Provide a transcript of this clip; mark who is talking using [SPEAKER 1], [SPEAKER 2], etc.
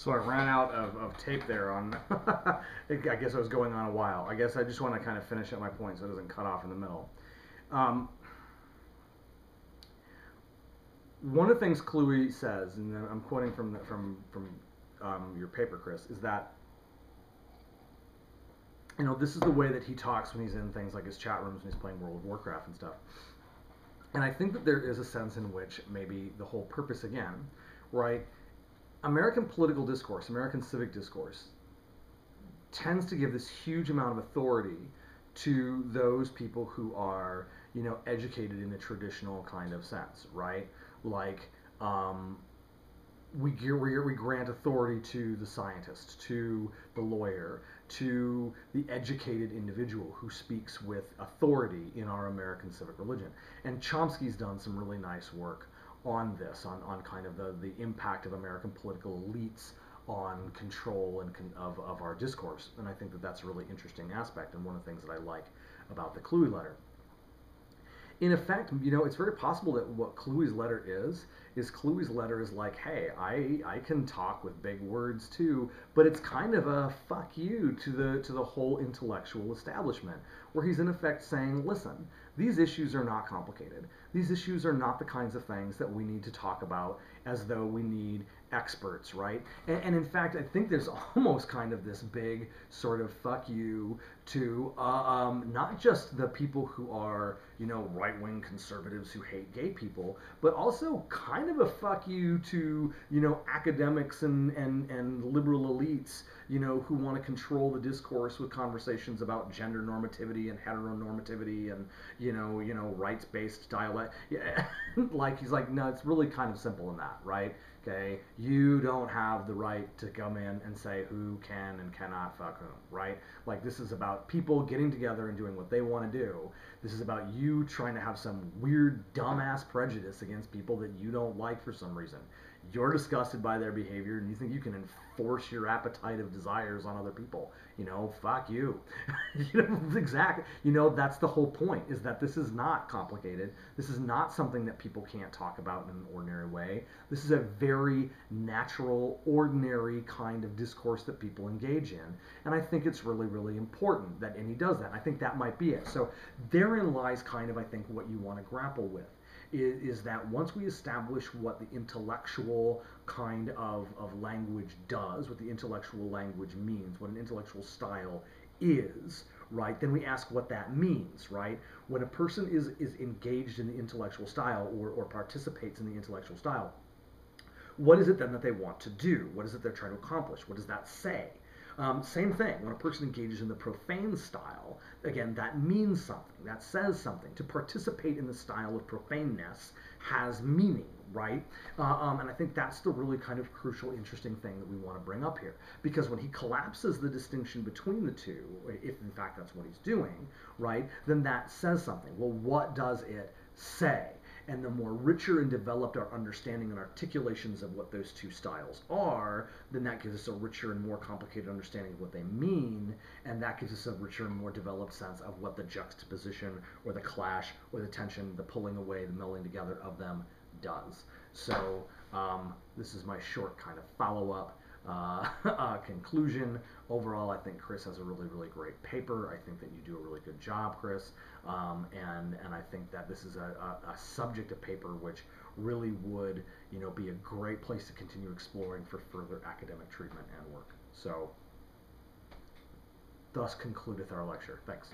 [SPEAKER 1] So I ran out of tape there on. I guess I was going on a while. I guess I just want to kind of finish up my point so it doesn't cut off in the middle. Um, One of the things Cluey says, and I'm quoting from your paper, Chris, is that this is the way that he talks when he's in things like his chat rooms when he's playing World of Warcraft and stuff. And I think that there is a sense in which maybe the whole purpose again, right? American political discourse, American civic discourse, tends to give this huge amount of authority to those people who are, educated in a traditional kind of sense, right? Like, we grant authority to the scientist, to the lawyer, to the educated individual who speaks with authority in our American civic religion. And Chomsky's done some really nice work on this, on kind of the impact of American political elites on control of our discourse. And I think that that's a really interesting aspect and one of the things that I like about the Cluey letter. In effect, it's very possible that what Cluey's letter is Cluey's letter is like, hey, I can talk with big words too, but it's kind of a fuck you to the whole intellectual establishment, where he's in effect saying, listen, these issues are not complicated. These issues are not the kinds of things that we need to talk about as though we need experts, right? And in fact, I think there's almost kind of this big sort of fuck you to not just the people who are, right-wing conservatives who hate gay people, but also kind of a fuck you to, academics and liberal elites, who want to control the discourse with conversations about gender normativity and heteronormativity and, rights-based dialect. Yeah. Like, he's like, no, it's really kind of simple in that, right? Okay, you don't have the right to come in and say who can and cannot fuck whom, right? Like, this is about people getting together and doing what they want to do. This is about you trying to have some weird, dumbass prejudice against people that you don't like for some reason. You're disgusted by their behavior and you think you can enforce your appetite of desires on other people. Fuck you. Exactly. That's the whole point, is that this is not complicated. This is not something that people can't talk about in an ordinary way. This is a very natural, ordinary kind of discourse that people engage in. And I think it's really, really important that, and he does that. I think that might be it. So therein lies kind of, I think, what you want to grapple with. Is that once we establish what the intellectual kind of language does, what the intellectual language means, what an intellectual style is, right, then we ask what that means, right? When a person is engaged in the intellectual style or participates in the intellectual style, what is it then that they want to do? What is it they're trying to accomplish? What does that say? Same thing, when a person engages in the profane style, again, that means something, that says something. To participate in the style of profaneness has meaning, right? And I think that's the really kind of crucial, interesting thing that we want to bring up here. Because when he collapses the distinction between the two, if in fact that's what he's doing, right, then that says something. Well, what does it say? And the more richer and developed our understanding and articulations of what those two styles are, then that gives us a richer and more complicated understanding of what they mean, and that gives us a richer and more developed sense of what the juxtaposition or the clash or the tension, the pulling away, the melding together of them does. So this is my short kind of follow-up conclusion. Overall, I think Chris has a really, really great paper. I think that you do a really good job, Chris. And I think that this is a subject of paper which really would, be a great place to continue exploring for further academic treatment and work. So, thus concludeth our lecture. Thanks.